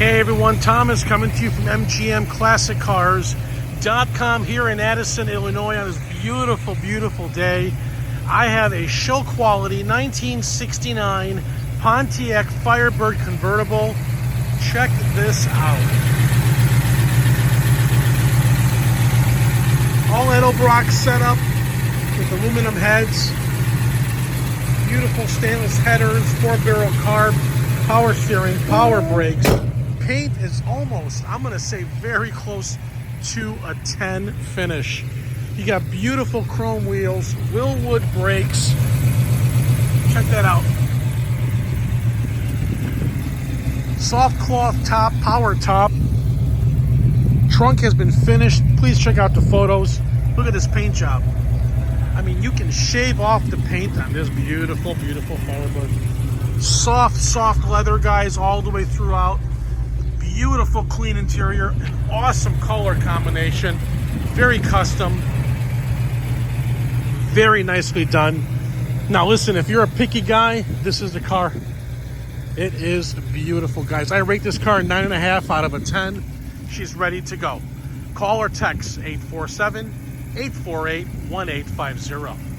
Hey everyone, Thomas coming to you from MGMClassicCars.com here in Addison, Illinois on this beautiful, beautiful day. I have a show quality 1969 Pontiac Firebird convertible. Check this out. All Edelbrock setup with aluminum heads. Beautiful stainless headers, 4-barrel carb, power steering, power brakes. Paint is almost, I'm going to say, very close to a 10 finish. You got beautiful chrome wheels, Willwood brakes. Check that out. Soft cloth top, power top. Trunk has been finished. Please check out the photos. Look at this paint job. I mean, you can shave off the paint on this beautiful, beautiful Firebird. Soft, soft leather, guys, all the way throughout. Beautiful, clean interior. An awesome color combination. Very custom. Very nicely done. Now, listen, if you're a picky guy, this is the car. It is beautiful, guys. I rate this car 9.5 out of a 10. She's ready to go. Call or text 847-848-1850.